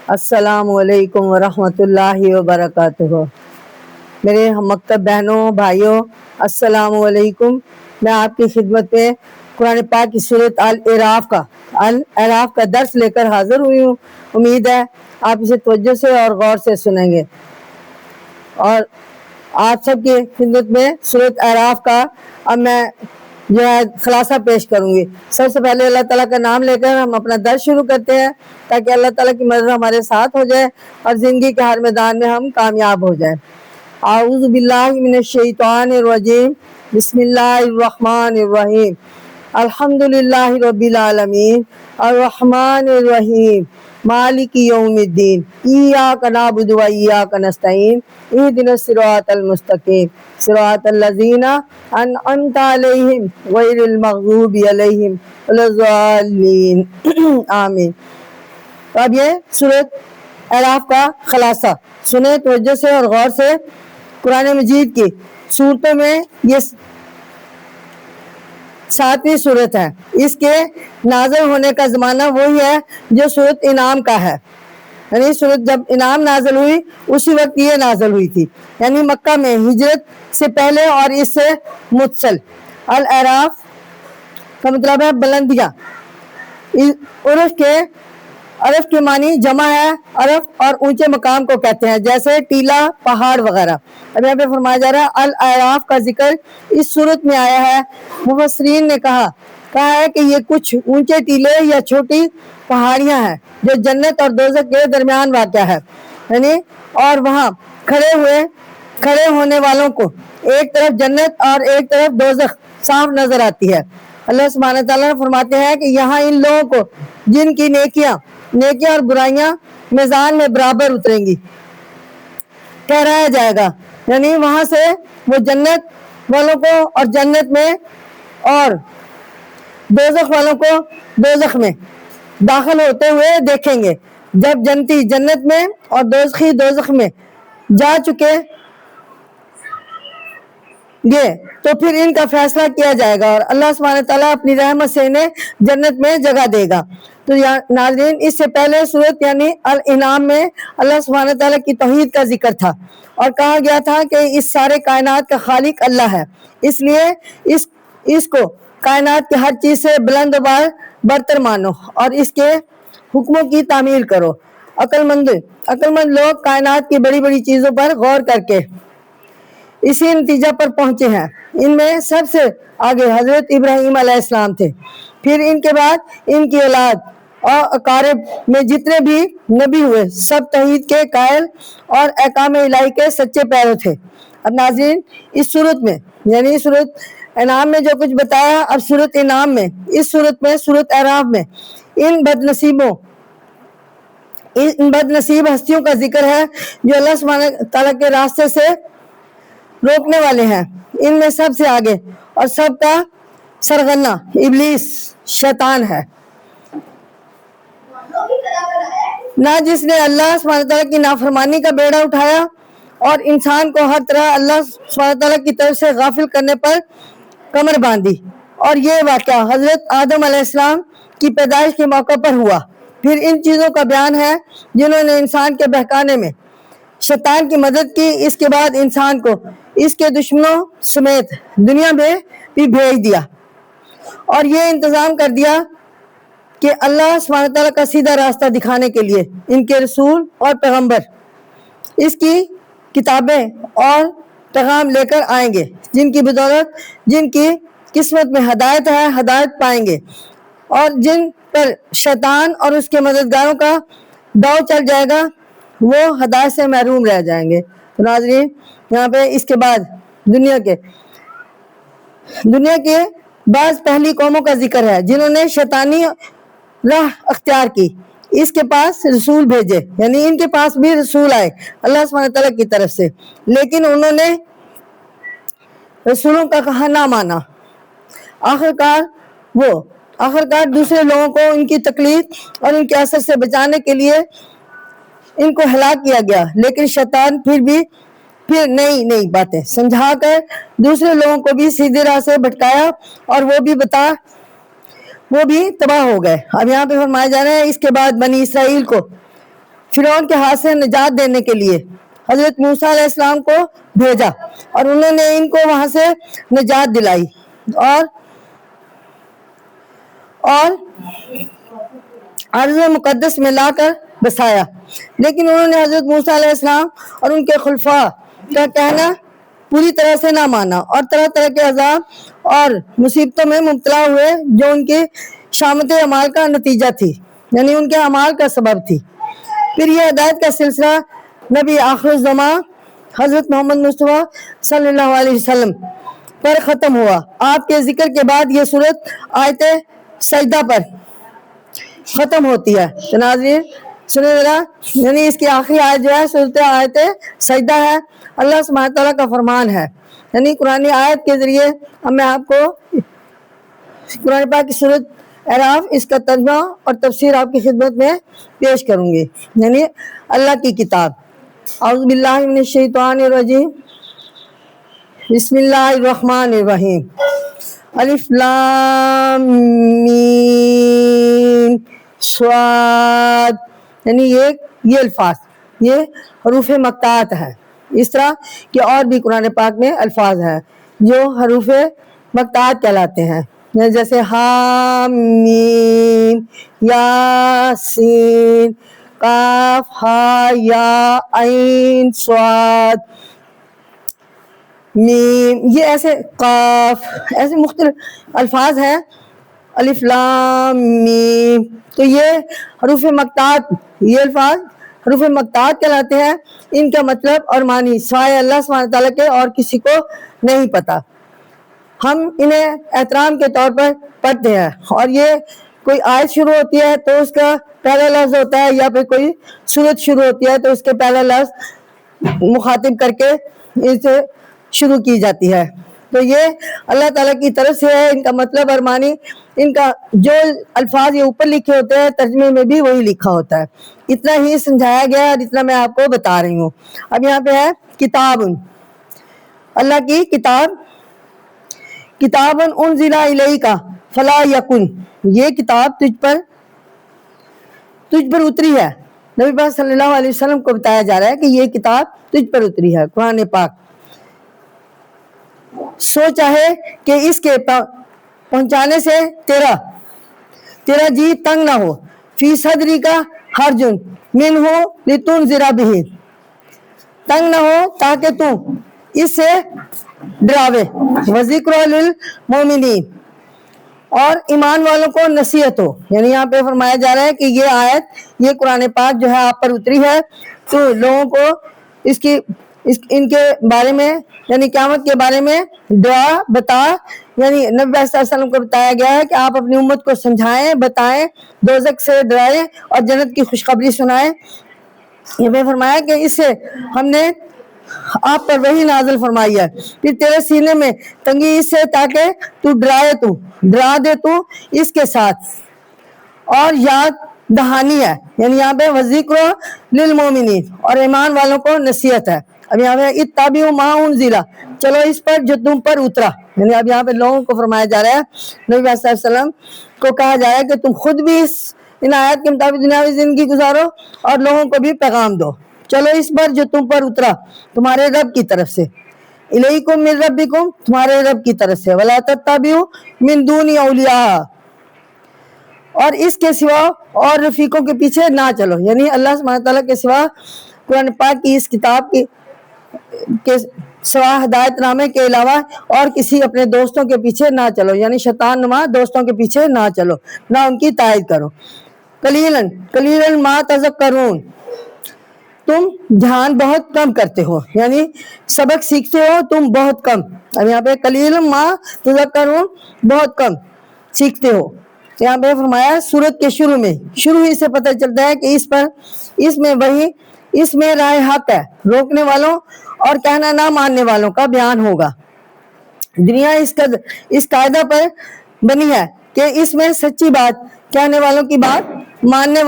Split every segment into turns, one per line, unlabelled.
السلام علیکم ورحمۃ اللہ وبرکاتہ۔ میرے ہم مکتب بہنوں بھائیوں، السلام علیکم۔ میں آپ کی خدمت میں قرآن پاک کی سورۃ الاعراف کا درس لے کر حاضر ہوئی ہوں۔ امید ہے آپ اسے توجہ سے اور غور سے سنیں گے، اور آپ سب کی خدمت میں سورۃ اعراف کا اب میں جو ہے خلاصہ پیش کروں گی۔ سب سے پہلے اللہ تعالیٰ کا نام لے کر ہم اپنا درس شروع کرتے ہیں، تاکہ اللہ تعالیٰ کی مدد ہمارے ساتھ ہو جائے اور زندگی کے ہر میدان میں ہم کامیاب ہو جائیں۔ اعوذ باللہ من الشیطان الرجیم، بسم اللہ الرحمن الرحیم۔ الحمد للہ رب العالمین، الرحمن الرحیم، مالک یوم الدین، ایاک نعبد و ایاک نستعین، اہدنا الصراط المستقیم، صراط الذین انعمت علیہم غیر المغضوب علیہم ولا الضالین، آمین۔ تو اب یہ سورۃ اعراف کا خلاصہ سنیں توجہ سے اور غور سے۔ قرآن مجید کی سورتوں میں یہ 7ویں سورت ہے۔ اس کے نازل ہونے کا زمانہ وہی ہے جو سورۃ انعام کا ہے، یعنی سورت جب انعام نازل ہوئی اسی وقت یہ نازل ہوئی تھی، یعنی مکہ میں ہجرت سے پہلے اور اس سے متصل۔ الاعراف کا مطلب ہے بلندیاں۔ عرف کے معنی جمع ہے، عرف اور اونچے مقام کو کہتے ہیں، جیسے ٹیلا، پہاڑ وغیرہ۔ اب یہاں پہ فرمایا جا رہا ہے الاعراف کا ذکر اس صورت میں آیا ہے۔ مفسرین نے کہا ہے کہ یہ کچھ اونچے ٹیلے یا چھوٹی پہاڑیاں ہیں جو جنت اور دوزخ کے درمیان واقع ہے، یعنی اور وہاں کھڑے ہونے والوں کو ایک طرف جنت اور ایک طرف دوزخ صاف نظر آتی ہے۔ اللہ سبحانہ تعالیٰ فرماتے ہیں کہ یہاں ان لوگوں کو جن کی نیکیاں اور برائیاں میزان میں برابر اتریں گی ٹھہرایا جائے گا، یعنی وہاں سے وہ جنت والوں کو اور جنت میں اور دوزخ والوں کو دوزخ میں داخل ہوتے ہوئے دیکھیں گے۔ جب جنتی جنت میں اور دوزخی دوزخ میں جا چکے گے تو پھر ان کا فیصلہ کیا جائے گا، اور اللہ سبحانہ تعالیٰ اپنی رحمت سے انہیں جنت میں جگہ دے گا۔ تو ناظرین، اس سے پہلے سورت یعنی الانعام میں اللہ سبحانہ تعالیٰ کی توحید کا ذکر تھا، اور کہا گیا تھا کہ اس سارے کائنات کا خالق اللہ ہے، اس لیے اس کو کائنات کی ہر چیز سے بلند و برتر مانو اور اس کے حکموں کی تعمیل کرو۔ عقل مند لوگ کائنات کی بڑی بڑی چیزوں پر غور کر کے اسی نتیجہ پر پہنچے ہیں۔ ان میں سب سے آگے حضرت ابراہیم علیہ السلام تھے، پھر ان کے بعد ان کی اولاد اور اقارب میں جتنے بھی نبی ہوئے سب توحید کے قائل اور احکام الہی کے سچے پیرو تھے۔ اب ناظرین، اس صورت میں یعنی صورت انعام میں جو کچھ بتایا، اب صورت انعام میں اس صورت میں صورت اعراف میں ان بد نصیب ہستیوں کا ذکر ہے جو اللہ سبحانہ تعالیٰ کے راستے سے روکنے والے ہیں۔ ان میں سب سے آگے اور سب کا سرغنہ ابلیس شیطان ہے، نہ جس نے اللہ سبحانہ تعالیٰ کی نافرمانی کا بیڑا اٹھایا اور انسان کو ہر طرح اللہ سبحانہ تعالیٰ کی طرف سے غافل کرنے پر کمر باندھی۔ اور یہ واقعہ حضرت آدم علیہ السلام کی پیدائش کے موقع پر ہوا۔ پھر ان چیزوں کا بیان ہے جنہوں نے انسان کے بہکانے میں شیطان کی مدد کی، اس کے بعد انسان کو اس کے دشمنوں سمیت دنیا میں بھی بھیج دیا اور یہ انتظام کر دیا کہ اللہ سبحانہ تعالیٰ کا سیدھا راستہ دکھانے کے لیے ان کے رسول اور پیغمبر اس کی کتابیں اور پیغام لے کر آئیں گے، جن کی بدولت جن کی قسمت میں ہدایت ہے ہدایت پائیں گے، اور جن پر شیطان اور اس کے مددگاروں کا داؤ چل جائے گا وہ ہدایت سے محروم رہ جائیں گے۔ تو ناظرین، یہاں پہ اس کے بعد دنیا کے بعض پہلی قوموں کا ذکر ہے جنہوں نے شیطانی راہ اختیار کی، اس کے پاس رسول بھیجے، یعنی ان کے پاس بھی رسول آئے اللہ سبحانہ تعالیٰ کی طرف سے، لیکن انہوں نے رسولوں کا کہا نہ مانا۔ آخرکار دوسرے لوگوں کو ان کی تکلیف اور ان کے اثر سے بچانے کے لیے ان کو ہلاک کیا گیا، لیکن شیطان پھر نئی باتیں سمجھا کر دوسرے لوگوں کو بھی سیدھے راہ سے بھٹکایا اور وہ بھی تباہ ہو گئے۔ اب یہاں پہ فرمایا جا رہا ہے اس کے بعد بنی اسرائیل کو فرعون کے ہاتھ سے نجات دینے کے لیے حضرت موسیٰ علیہ السلام کو بھیجا اور انہوں نے ان کو وہاں سے نجات دلائی اور ارض مقدس میں لا کر بسایا، لیکن انہوں نے حضرت موسیٰ علیہ السلام اور ان کے خلفاء کا کہنا پوری طرح سے نہ مانا اور طرح طرح کے عذاب اور مصیبتوں میں مبتلا ہوئے جو ان کی شامت اعمال کا نتیجہ تھی، یعنی ان کے اعمال کا سبب تھی۔ پھر یہ ہدایت کا سلسلہ نبی آخر الزماں حضرت محمد مصطفیٰ صلی اللہ علیہ وسلم پر ختم ہوا۔ آپ کے ذکر کے بعد یہ صورت آیت سجدہ پر ختم ہوتی ہے۔ تو ناظرین سنیں ذرا، یعنی اس کی آخری آیت جو ہے صورت آیت سجدہ ہے، اللہ سبحانہ تعالیٰ کا فرمان ہے۔ یعنی قرآن آیت کے ذریعے اب میں آپ کو قرآن پاک کی صورت اعراف، اس کا ترجمہ اور تفسیر آپ کی خدمت میں پیش کروں گی۔ یعنی اللہ کی کتاب۔ اعوذ باللہ من الشیطان الرجیم، بسم اللہ الرحمن الرحیم، الف لام میم صاد، یعنی یہ الفاظ یہ حروف مقطعات ہے۔ اس طرح کہ اور بھی قرآن پاک میں الفاظ ہیں جو حروف مقطعات کہلاتے ہیں، جیسے حامیم، یاسین، قاف ہا یا عین صاد میم، یہ ایسے قاف، ایسے مختلف الفاظ ہیں، الف لام میم۔ تو یہ حروف مقطعات، یہ الفاظ حروف مقطعات کہلاتے ہیں۔ ان کا مطلب اور معنی سوائے اللہ سبحانہ تعالیٰ کے اور کسی کو نہیں پتا۔ ہم انہیں احترام کے طور پر پڑھتے ہیں، اور یہ کوئی آیت شروع ہوتی ہے تو اس کا پہلا لفظ ہوتا ہے، یا پھر کوئی سورت شروع ہوتی ہے تو اس کے پہلا لفظ مخاطب کر کے اسے شروع کی جاتی ہے۔ تو یہ اللہ تعالیٰ کی طرف سے ہے۔ ان کا مطلب اور معنی، ان کا جو الفاظ یہ اوپر لکھے ہوتے ہیں ترجمے میں بھی وہی لکھا ہوتا ہے۔ اتنا ہی سمجھایا گیا ہے اور اتنا میں آپ کو بتا رہی ہوں۔ اب یہاں پہ ہے کتاب، اللہ کی کتاب، کتاب انزل الیک فلا یکن، یہ کتاب تجھ پر اتری ہے۔ نبی پاک صلی اللہ علیہ وسلم کو بتایا جا رہا ہے کہ یہ کتاب تجھ پر اتری ہے، قرآن پاک۔ سو چاہے کہ اس کے پہنچانے سے تیرا جی تنگ نہ ہو، فی صدری کا حرجن منہ لتنذر بہ، تنگ نہ ہو تاکہ تو اس سے ڈراوے، وذکر للمؤمنین، اور ایمان والوں کو نصیحت ہو۔ یعنی یہاں پہ فرمایا جا رہا ہے کہ یہ آیت، یہ قرآن پاک جو ہے آپ پر اتری ہے تو لوگوں کو ان کے بارے میں، یعنی قیامت کے بارے میں دعا بتا، یعنی نبی صلی اللہ علیہ وسلم کو بتایا گیا ہے کہ آپ اپنی امت کو سمجھائیں، بتائیں، دوزخ سے ڈرائیں اور جنت کی خوشخبری سنائیں۔ یہ بھی فرمایا کہ اس سے ہم نے آپ پر وحی نازل فرمائی ہے، پھر تیرے سینے میں تنگی اس سے تاکہ تو ڈرا دے تو اس کے ساتھ، اور یاد دہانی ہے۔ یعنی یہاں پہ وذکر للمؤمنین، اور ایمان والوں کو نصیحت ہے۔ اب یہاں پہ اتبعوا ما انزل، چلو اس پر جو تم پر اترا، یعنی اب یہاں پہ لوگوں کو فرمایا جا رہا ہے، نبی صلی اللہ علیہ وسلم کو کہا جا رہا ہے کہ تم خود بھی ان آیات کے مطابق دنیاوی زندگی گزارو اور لوگوں کو بھی پیغام دو۔ چلو اس پر جو تم پر اترا تمہارے رب کی طرف سے، الیکم من ربکم، تمہارے رب کی طرف سے، ولا تتبعوا من دون اولیاء، اور اس کے سوا اور رفیقوں کے پیچھے نہ چلو۔ یعنی اللہ سبحانہ تعالیٰ کے سوا، قرآن پاک کی اس کتاب کے سوا، ہدایت نامے کے علاوہ اور کسی اپنے دوستوں کے پیچھے نہ چلو، یعنی شیطان نما دوستوں کے پیچھے نہ چلو، نہ ان کی تائید کرو۔ قلیلاً ما تذکرون، تم دھیان بہت کم کرتے ہو، یعنی سبق سیکھتے ہو تم بہت کم۔ اب یہاں پہ قلیلاً ما تذکرون، بہت کم سیکھتے ہو۔ یہاں پہ فرمایا سورت کے شروع ہی سے پتہ چلتا ہے کہ اس میں رائے حق ہے، روکنے والوں اور کہنا نہ ماننے والوں کا بیان ہوگا۔ دنیا اس قاعدہ پر بنی ہے کہ اس میں سچی بات کہنے والوں کی بات ماننے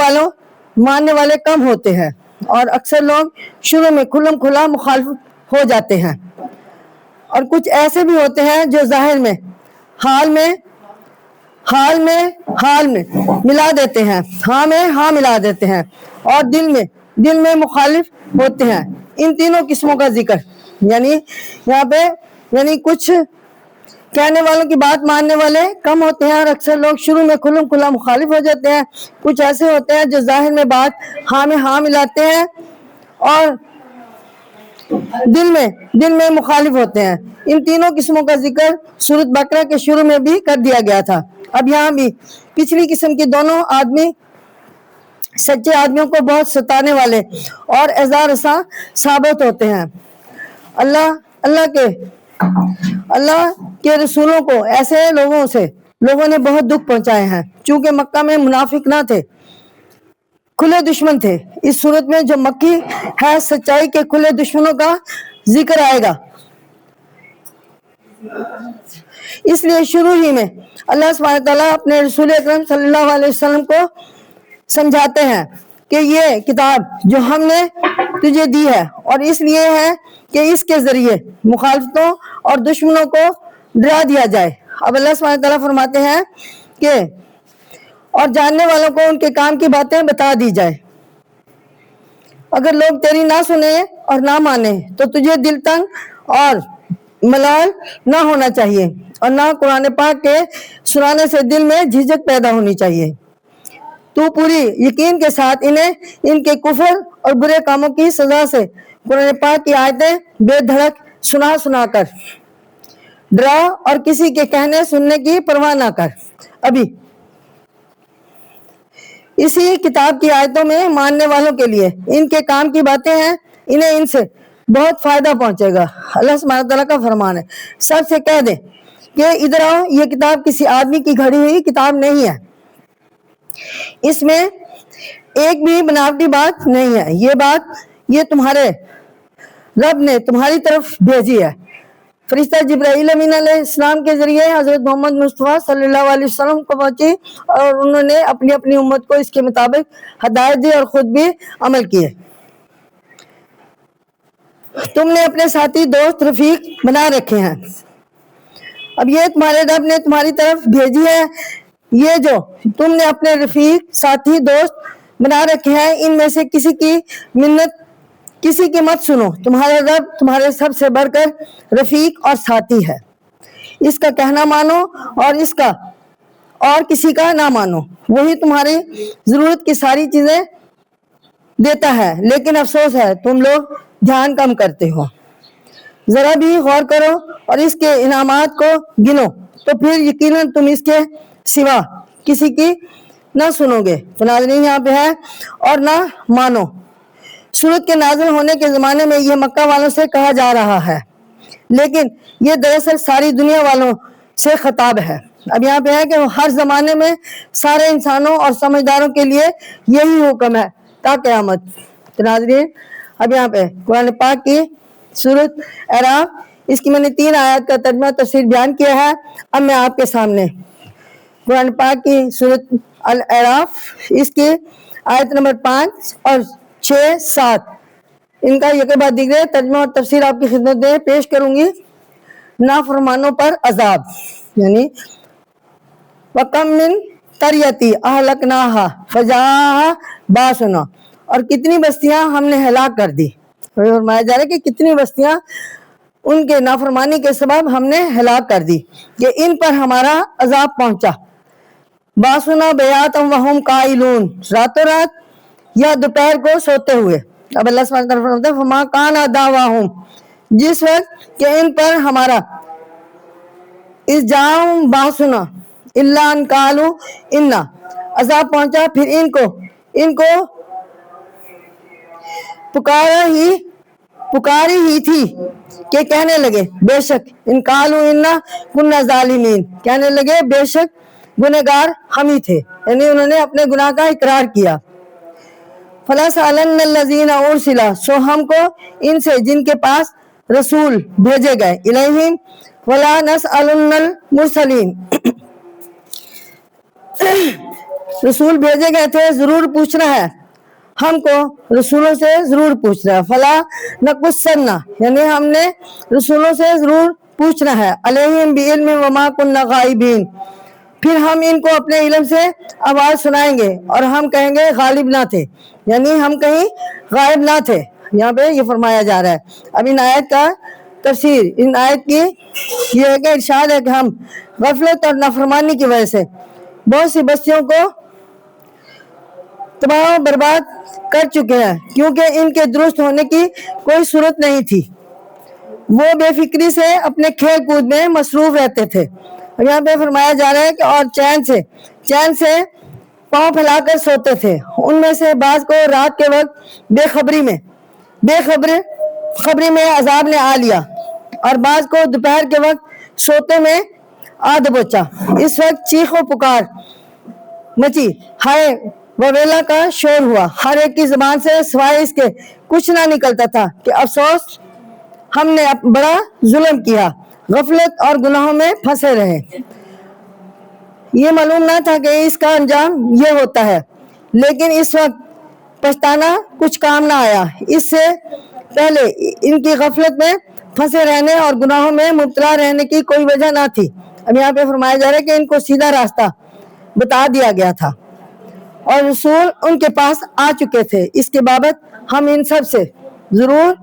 والے کم ہوتے ہیں، اور اکثر لوگ شروع میں کھلم کھلا مخالف ہو جاتے ہیں، اور کچھ ایسے بھی ہوتے ہیں جو ظاہر میں حال میں ملا دیتے ہیں، ہاں میں ہاں ملا دیتے ہیں، اور دل میں دل میں مخالف ہوتے ہیں۔ ان تینوں قسموں کا ذکر یعنی یہاں پہ یعنی کچھ کہنے والوں کی بات ماننے والے کم ہوتے ہیں اور اکثر لوگ شروع میں کھلم کھلا مخالف ہو جاتے ہیں۔ کچھ ایسے ہوتے ہیں جو ظاہر میں بات ہاں میں ہاں ملاتے ہیں اور دل میں مخالف ہوتے ہیں۔ ان تینوں قسموں کا ذکر سورۃ بقرہ کے شروع میں بھی کر دیا گیا تھا۔ اب یہاں بھی پچھلی قسم کے دونوں آدمی سچے آدمیوں کو بہت ستانے والے اور اعزار رساں ثابت ہوتے ہیں۔ اللہ کے رسولوں کو ایسے لوگوں نے بہت دکھ پہنچائے ہیں۔ چونکہ مکہ میں منافق نہ تھے، کھلے دشمن تھے۔ اس صورت میں جو مکی ہے سچائی کے کھلے دشمنوں کا ذکر آئے گا۔ اس لیے شروع ہی میں اللہ سبحانہ تعالیٰ اپنے رسول اکرم صلی اللہ علیہ وسلم کو سمجھاتے ہیں کہ یہ کتاب جو ہم نے تجھے دی ہے اور اس لیے ہے کہ اس کے ذریعے مخالفتوں اور دشمنوں کو ڈرا دیا جائے۔ اب اللہ سبحانہ تعالیٰ فرماتے ہیں کہ اور جاننے والوں کو ان کے کام کی باتیں بتا دی جائے۔ اگر لوگ تیری نہ سنیں اور نہ مانیں تو تجھے دل تنگ اور ملال نہ ہونا چاہیے اور نہ قرآن پاک کے سنانے سے دل میں جھجک پیدا ہونی چاہیے۔ تو پوری یقین کے ساتھ انہیں ان کے کفر اور برے کاموں کی سزا سے قرآن پاک کی آیتیں بے دھڑک سنا کر ڈرا اور کسی کے کہنے سننے کی پرواہ نہ کر۔ ابھی اسی کتاب کی آیتوں میں ماننے والوں کے لیے ان کے کام کی باتیں ہیں، انہیں ان سے بہت فائدہ پہنچے گا۔ اللہ سبحانہ تعالیٰ کا فرمان ہے، سب سے کہہ دیں کہ ادھر آؤ، یہ کتاب کسی آدمی کی گھڑی ہوئی کتاب نہیں ہے، اس میں ایک بھی بناوٹی بات نہیں ہے، یہ تمہارے رب نے تمہاری طرف بھیجی ہے۔ فرشتہ جبرائیل امین علیہ السلام کے ذریعے حضرت محمد مصطفیٰ صلی اللہ علیہ وسلم کو پہنچی اور انہوں نے اپنی امت کو اس کے مطابق ہدایت دی اور خود بھی عمل کیے۔ تم نے اپنے ساتھی دوست رفیق بنا رکھے ہیں، اب یہ تمہارے رب نے تمہاری طرف بھیجی ہے۔ یہ جو تم نے اپنے رفیق ساتھی دوست بنا رکھے ہیں ان میں سے کسی کی مت سنو، تمہارا رب تمہارے سب سے بڑھ کر رفیق اور ساتھی ہے۔ اس کا کہنا مانو اور کسی کا نہ مانو، وہی تمہاری ضرورت کی ساری چیزیں دیتا ہے، لیکن افسوس ہے تم لوگ دھیان کم کرتے ہو۔ ذرا بھی غور کرو اور اس کے انعامات کو گنو تو پھر یقیناً تم اس کے سوا کسی کی نہ سنو گے۔ تو ناظرین یہاں پہ ہے اور نہ مانو۔ سورت کے نازل ہونے کے زمانے میں یہ مکہ والوں سے کہا جا رہا ہے، لیکن یہ دراصل ساری دنیا والوں سے خطاب ہے۔ اب یہاں پہ ہے کہ ہر زمانے میں سارے انسانوں اور سمجھداروں کے لیے یہی حکم ہے تا قیامت۔ تو ناظرین اب یہاں پہ قرآن پاک کی سورت اعراف، اس کی میں نے 3 آیات کا ترجمہ تفسیر بیان کیا ہے۔ اب میں آپ کے سامنے قرآن پاک کی سورت الاعراف، اس کی آیت نمبر 5 اور 6 7 ان کا یکے بعد دیگرے ترجمہ اور تفسیر آپ کی خدمت میں پیش کروں گی۔ نافرمانوں پر عذاب یعنی وَكَمْ مِنْ قَرْيَةٍ أَهْلَكْنَاهَا فَجَاءَهَا بَأْسُنَا، اور کتنی بستیاں ہم نے ہلاک کر دی۔ فرمایا جا رہا ہے کہ کتنی بستیاں ان کے نافرمانی کے سبب ہم نے ہلاک کر دی کہ ان پر ہمارا عذاب پہنچا۔ بَأْسُنَا بَيَاتًا وَهُمْ قَائِلُونَ، راتوں رات یا دوپہر کو سوتے ہوئے۔ اب اللہ سبحانہ وتعالیٰ فرماتے ہیں فَمَا كَانَ دَعْوَاهُمْ، جس وقت کہ ان پر ہمارا اِذْ جَاءَهُمْ بَأْسُنَا إِلَّا أَنْ قَالُوا إِنَّا، عذاب پہنچا پھر ان کو پکاری ہی تھی کہ کہنے لگے بے شک ان قالوا انا كنا ظالمین، کہنے لگے بے شک گنہگار ہم ہی تھے، یعنی انہوں نے اپنے گناہ کا اقرار کیا۔ فَلَسْأَلَنَّ الَّذِينَ أُرْسِلَ، سو ہم کو ان سے جن کے پاس رسول بھیجے گئے، الیہم وَلَا نَسْأَلُنَّ الْمُرْسَلِينَ، رسول بھیجے گئے تھے ضرور پوچھنا ہے ہم کو، رسولوں سے ضرور پوچھنا ہے۔ فلا نقصن، یعنی ہم نے رسولوں سے ضرور پوچھنا ہے، علیہم بعلم وما كنا غائبین، پھر ہم ان کو اپنے علم سے آواز سنائیں گے اور ہم کہیں گے غالب نہ تھے، یعنی ہم کہیں غائب نہ تھے۔ یہاں پہ یہ فرمایا جا رہا ہے۔ اب ان آیت کا تفسیر، ان آیت کی یہ ہے کہ ارشاد ہے کہ ہم غفلت اور نافرمانی کی وجہ سے بہت سی بستیوں کو تباہ و برباد کر چکے ہیں، کیونکہ ان کے درست ہونے کی کوئی صورت نہیں تھی۔ وہ بے فکری سے اپنے کھیل کود میں مصروف رہتے تھے۔ یہاں پہ فرمایا جا رہا ہے کہ اور چین سے پاؤں پھیلا کر سوتے تھے۔ ان میں سے بعض کو رات کے وقت بے خبری میں عذاب نے آ لیا، اور بعض کو دوپہر کے وقت سوتے میں آ دبوچا۔ اس وقت چیخ و پکار مچی، ہائے وویلا کا شور ہوا۔ ہر ایک کی زبان سے سوائے اس کے کچھ نہ نکلتا تھا کہ افسوس، ہم نے بڑا ظلم کیا، غفلت اور گناہوں میں پھنسے رہے۔ یہ معلوم نہ تھا کہ اس کا انجام یہ ہوتا ہے، لیکن اس وقت پچھتانا کچھ کام نہ آیا۔ اس سے پہلے ان کی غفلت میں پھنسے رہنے اور گناہوں میں مبتلا رہنے کی کوئی وجہ نہ تھی۔ اب یہاں پہ فرمایا جا رہا ہے کہ ان کو سیدھا راستہ بتا دیا گیا تھا اور رسول ان کے پاس آ چکے تھے۔ اس کے بابت ہم ان سب سے ضرور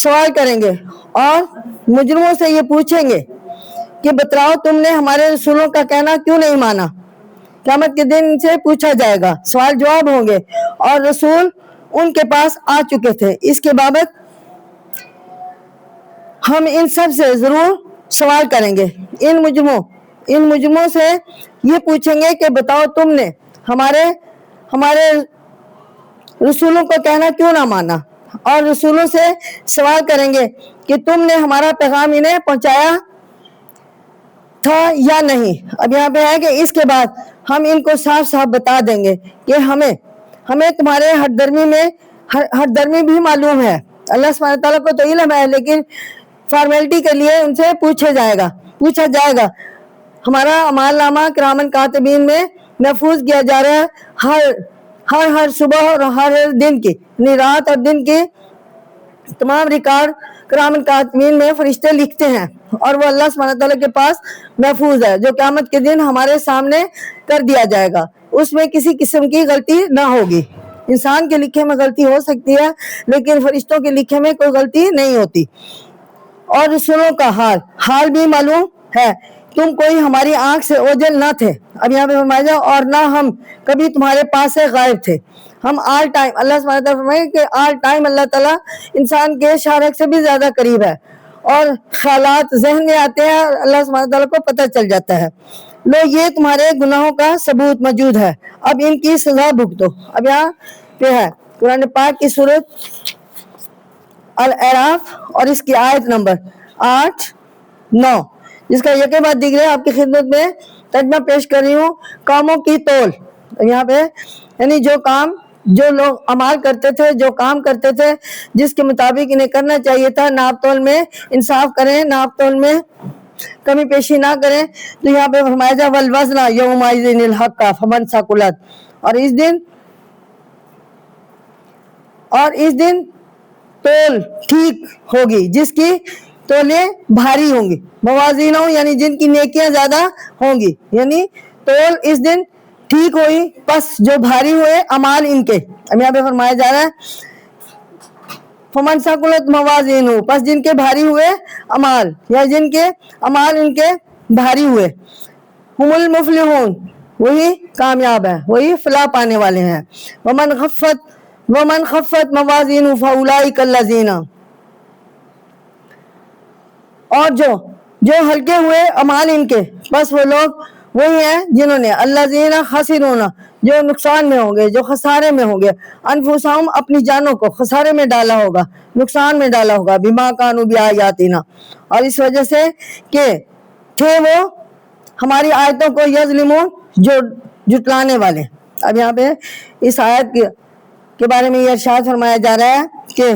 سوال کریں گے اور مجرموں سے یہ پوچھیں گے کہ بتلاؤ تم نے ہمارے رسولوں کا کہنا کیوں نہیں مانا۔ قیامت کے دن ان سے پوچھا جائے گا، سوال جواب ہوں گے، اور رسول ان کے پاس آ چکے تھے۔ اس کے بابت ہم ان سب سے ضرور سوال کریں گے۔ ان مجرموں سے یہ پوچھیں گے کہ بتاؤ تم نے ہمارے رسولوں کو کہنا کیوں نہ مانا، اور رسولوں سے سوال کریں گے کہ تم نے ہمارا پیغام انہیں پہنچایا تھا یا نہیں۔ اب یہاں پہ ہے کہ اس کے بعد ہم ان کو صاف صاف بتا دیں گے کہ ہمیں تمہارے ہر درمی بھی معلوم ہے۔ اللہ سبحانہ تعالیٰ کو تو علم ہے، لیکن فارمیلٹی کے لیے ان سے پوچھا جائے گا۔ ہمارا اعمال نامہ کرامن کاتبین میں محفوظ کیا جا رہا ہے۔ ہر صبح اور ہر دن کی، یعنی رات اور دن کی تمام ریکارڈ کرامن کاتبین میں فرشتے لکھتے ہیں، اور وہ اللہ سبحانہ تعالیٰ کے پاس محفوظ ہے، جو قیامت کے دن ہمارے سامنے کر دیا جائے گا۔ اس میں کسی قسم کی غلطی نہ ہوگی۔ انسان کے لکھے میں غلطی ہو سکتی ہے، لیکن فرشتوں کے لکھے میں کوئی غلطی نہیں ہوتی۔ اور رسولوں کا حال بھی معلوم ہے، تم کوئی ہماری آنکھ سے اوجھل نہ تھے۔ اب یہاں پہ فرمایا جائے اور نہ ہم کبھی تمہارے پاس سے غائب تھے۔ ہم آل ٹائم، اللہ سبحانہ تعالیٰ فرمائے کہ آل ٹائم اللہ تعالیٰ انسان کے شارک سے بھی زیادہ قریب ہے، اور خیالات ذہن میں آتے ہیں، اللہ سبحانہ تعالیٰ کو پتہ چل جاتا ہے۔ لو یہ تمہارے گناہوں کا ثبوت موجود ہے، اب ان کی سزا بھگتو۔ اب یہاں پہ ہے قرآن پاک کی سورۃ الاعراف اور اس کی آیت نمبر 8-9، جس کا یکے بعد دیگرے آپ کی خدمت میں ترجمہ پیش کر رہی ہوں۔ کاموں کی تول، یہاں پہ یعنی جو لوگ عمل کرتے تھے، جو کام کرتے تھے جس کے مطابق انہیں کرنا چاہیے تھا، ناپ تول میں انصاف کریں، ناپ تول میں کمی پیشی نہ کریں۔ تو یہاں پہ فرمایا جائے والوزن یومئذ الحق فمن ثقلت، اور اس دن تول ٹھیک ہوگی جس کی تولیں بھاری ہوں گی، موازین یعنی جن کی نیکیاں زیادہ ہوں گی، یعنی تول اس دن ٹھیک ہوئی، پس جو بھاری ہوئے اعمال ان کے۔ اب یہاں پہ فرمایا جا رہا ہے فمن ثقلت موازینہ، پس جن کے بھاری ہوئے اعمال، یا جن کے اعمال ان کے بھاری ہوئے، ہم المفلحون، وہی کامیاب ہیں، وہی فلاح پانے والے ہیں۔ ومن خفت موازینہ فاولئک الذین، اور جو ہلکے ہوئے اعمال ان کے، بس وہ لوگ وہی ہیں جنہوں نے الذین خسرون، جو نقصان میں ہوں گے، جو خسارے میں ہوں گے، انفسہم، اپنی جانوں کو خسارے میں ڈالا ہوگا، نقصان میں ڈالا ہوگا، بما کانوا بآیاتنا، اور اس وجہ سے کہ تھے وہ ہماری آیتوں کو یظلمون، جو جٹلانے والے۔ اب یہاں پہ اس آیت کے بارے میں یہ ارشاد فرمایا جا رہا ہے کہ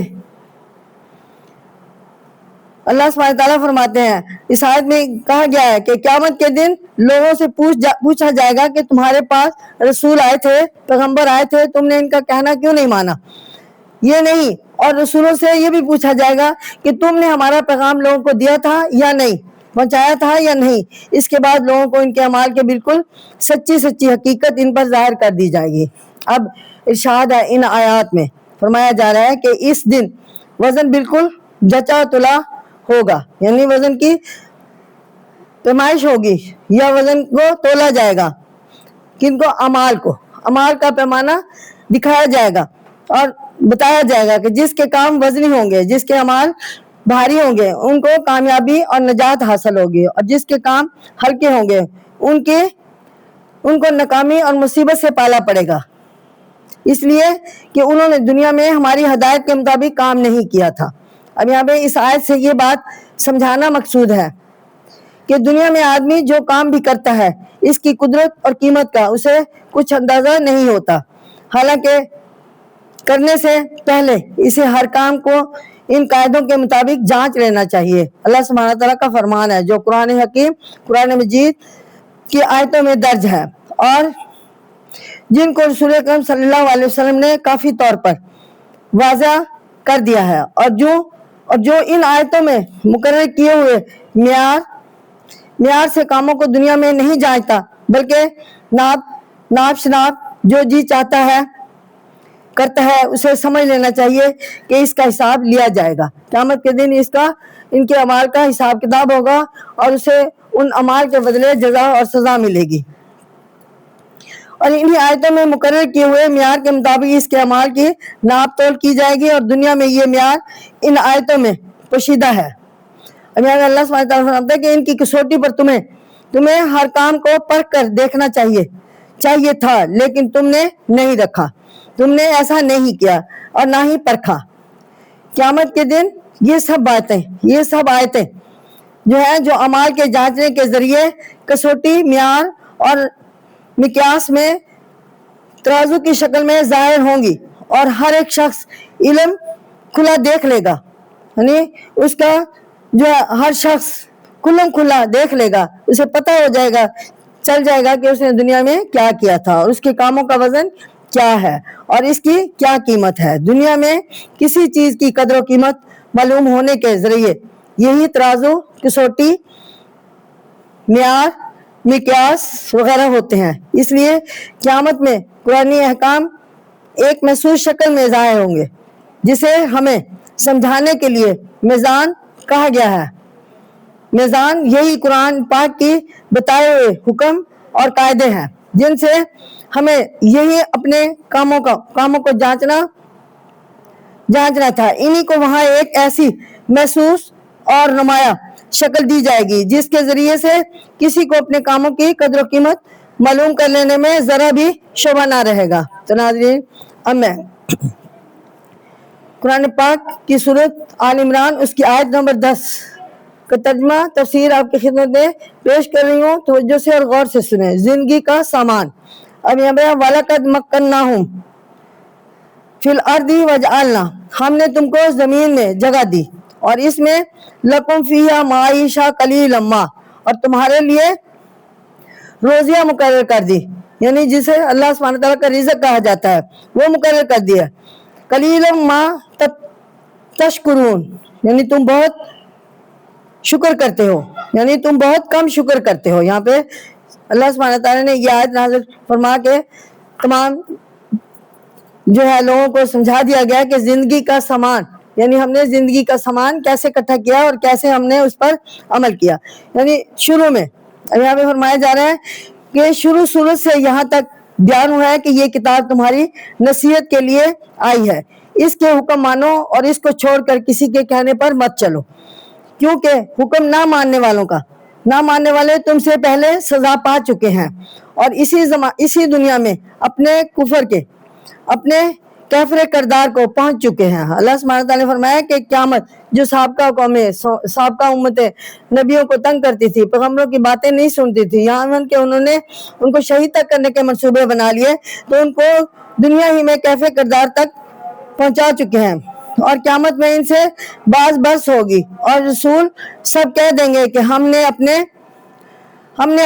اللہ سبحانہ تعالیٰ فرماتے ہیں، اس آیت میں کہا گیا ہے کہ قیامت کے دن لوگوں سے پوچھا جائے گا کہ تمہارے پاس رسول آئے تھے، پیغمبر آئے تھے، تم نے ان کا کہنا کیوں نہیں مانا؟ یہ نہیں، اور رسولوں سے یہ بھی پوچھا جائے گا کہ تم نے ہمارا پیغام لوگوں کو دیا تھا یا نہیں؟ پہنچایا تھا یا نہیں۔ اس کے بعد لوگوں کو ان کے اعمال کے بالکل سچی سچی حقیقت ان پر ظاہر کر دی جائے گی۔ اب ارشاد ہے ان آیات میں فرمایا جا رہا ہے کہ اس دن وزن بالکل جچا تلا ہوگا، یعنی وزن کی پیمائش ہوگی یا وزن کو تولا جائے گا۔ کن کو؟ اعمال کو۔ اعمال کا پیمانہ دکھایا جائے گا اور بتایا جائے گا کہ جس کے کام وزنی ہوں گے، جس کے اعمال بھاری ہوں گے، ان کو کامیابی اور نجات حاصل ہوگی، اور جس کے کام ہلکے ہوں گے ان کو ناکامی اور مصیبت سے پالا پڑے گا، اس لیے کہ انہوں نے دنیا میں ہماری ہدایت کے مطابق کام نہیں کیا تھا۔ اب یہاں پہ اس آیت سے یہ بات سمجھانا مقصود ہے کہ دنیا میں آدمی جو کام بھی کرتا ہے اس کی قدرت اور قیمت کا اسے کچھ اندازہ نہیں ہوتا، حالانکہ کرنے سے پہلے اسے ہر کام کو ان قاعدوں کے مطابق جانچ لینا چاہیے۔ اللہ سبحانہ تعالیٰ کا فرمان ہے جو قرآن حکیم، قرآن مجید کی آیتوں میں درج ہے، اور جن کو رسول اکرم صلی اللہ علیہ وسلم نے کافی طور پر واضح کر دیا ہے، اور جو ان آیتوں میں مقرر کیے ہوئے معیار سے کاموں کو دنیا میں نہیں جانچتا، بلکہ ناپ شناپ جو جی چاہتا ہے کرتا ہے، اسے سمجھ لینا چاہیے کہ اس کا حساب لیا جائے گا۔ قیامت کے دن ان کے اعمال کا حساب کتاب ہوگا اور اسے ان اعمال کے بدلے جزا اور سزا ملے گی، اور انہی آیتوں میں مقرر کیے ہوئے معیار کے مطابق اس کے اعمال کی ناپ تول کی جائے گی، اور دنیا میں یہ معیار ان آیتوں میں پوشیدہ ہے۔ اب یہاں اللہ سبحانہ تعالیٰ فرماتا ہے کہ ان کی کسوٹی پر تمہیں ہر کام کو پرکھ کر دیکھنا چاہیے تھا، لیکن تم نے نہیں رکھا، تم نے ایسا نہیں کیا اور نہ ہی پرکھا۔ قیامت کے دن یہ سب آیتیں جو ہیں جو اعمال کے جانچنے کے ذریعے کسوٹی، معیار اور مقیاس میں ترازو کی شکل میں ظاہر ہوں گی، اور ہر ایک شخص علم کھلا دیکھ لے گا، یعنی اس کا جو ہے ہر شخص کھلا دیکھ لے گا، اسے پتہ ہو جائے گا، چل جائے گا کہ اس نے دنیا میں کیا کیا تھا اور اس کے کاموں کا وزن کیا ہے اور اس کی کیا قیمت ہے۔ دنیا میں کسی چیز کی قدر و قیمت معلوم ہونے کے ذریعے یہی ترازو، کسوٹی، معیار، مقیاس وغیرہ ہوتے ہیں۔ اس لیے قیامت میں قرآنی احکام ایک محسوس شکل میں ظاہر ہوں گے، جسے ہمیں سمجھانے کے لیے میزان کہا گیا ہے۔ میزان یہی قرآن پاک کی بتائے ہوئے حکم اور قاعدے ہیں جن سے ہمیں یہی اپنے کاموں کو جانچنا تھا۔ انہی کو وہاں ایک ایسی محسوس اور نمایاں شکل دی جائے گی جس کے ذریعے سے کسی کو اپنے کاموں کی قدر و قیمت معلوم کر لینے میں ذرا بھی شبہ نہ رہے گا۔ تو ناظرین، اب میں قرآن پاک کی سورۃ آل عمران اس کی آیت نمبر 10 کا ترجمہ تفسیر آپ کی خدمت میں پیش کر رہی ہوں، توجہ سے اور غور سے سنیں۔ زندگی کا سامان۔ اب یہاں پہ وَلَقَدْ مَكَّنَّاهُمْ فِي الْأَرْضِ وَجَعَلْنَا، ہم نے تم کو زمین میں جگہ دی اور اس میں لَكُمْ فِيهَا مَعِيشَةً قَلِيلًا مَا، اور تمہارے لیے روزیاں مقرر کر دی، یعنی جسے اللہ سبحانہ تعالیٰ کا رزق کہا جاتا ہے وہ مقرر کر دیا۔ قَلِيلًا مَا تَشْكُرُونَ، یعنی تم بہت شکر کرتے ہو، یعنی تم بہت کم شکر کرتے ہو۔ یہاں پہ اللہ سبحانہ تعالیٰ نے یہ آیت نازل فرما کے تمام جو ہے لوگوں کو سمجھا دیا گیا کہ زندگی کا سامان، یعنی ہم نے زندگی کا سامان کیسے اکٹھا کیا اور کیسے ہم نے اس پر عمل کیا۔ یعنی شروع میں یہاں پہ فرمایا جا رہا ہے کہ شروع سے یہاں تک بیان ہوا ہے کہ یہ کتاب تمہاری نصیحت کے لیے آئی ہے، اس کے حکم مانو اور اس کو چھوڑ کر کسی کے کہنے پر مت چلو، کیونکہ حکم نہ ماننے والے تم سے پہلے سزا پا چکے ہیں اور اسی دنیا میں اپنے کفر کے، اپنے کیفر کردار کو پہنچ چکے ہیں۔ اللہ سبحانہ تعالیٰ نے فرمایا کہ قیامت جو سابقہ قومیں، سابقہ امتیں نبیوں کو تنگ کرتی تھی، پیغمبروں کی باتیں نہیں سنتی تھی، یہاں کہ انہوں نے ان کو شہید تک کرنے کے منصوبے بنا لیے، تو ان کو دنیا ہی میں کیفر کردار تک پہنچا چکے ہیں، اور قیامت میں ان سے باز برس ہوگی اور رسول سب کہہ دیں گے کہ ہم نے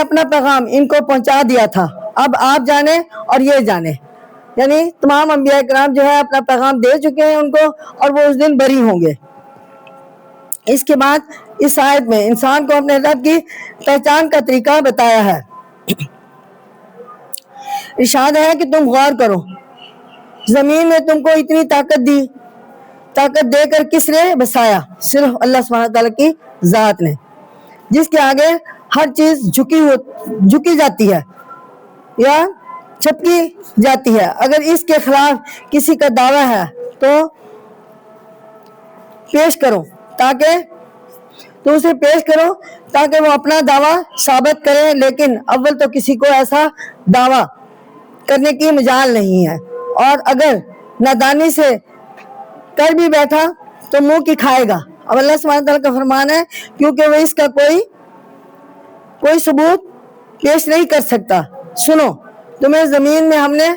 اپنا پیغام ان کو پہنچا دیا تھا، اب آپ جانیں اور یہ جانیں۔ یعنی تمام انبیاء کرام جو ہے اپنا پیغام دے چکے ہیں ان کو، اور وہ اس دن بری ہوں گے۔ اس کے بعد اس آیت میں انسان کو اپنے رب کی پہچان کا طریقہ بتایا ہے۔ ارشاد ہے کہ تم غور کرو، زمین میں تم کو اتنی طاقت دے کر کس نے بسایا؟ صرف اللہ سبحانہ تعالیٰ کی ذات نے، جس کے آگے ہر چیز جھکی جاتی ہے یا چھپکی جاتی ہے۔ اگر اس کے خلاف کسی کا دعویٰ ہے تو اسے پیش کرو تاکہ وہ اپنا دعویٰ ثابت کرے، لیکن اول تو کسی کو ایسا دعویٰ کرنے کی مجال نہیں ہے، اور اگر نادانی سے کر بھی بیٹھا تو منہ کی کھائے گا۔ اب اللہ سبحانہ تعالیٰ کا فرمان ہے کیونکہ وہ اس کا کوئی ثبوت پیش نہیں کر سکتا۔ سنو، تمہیں زمین میں ہم نے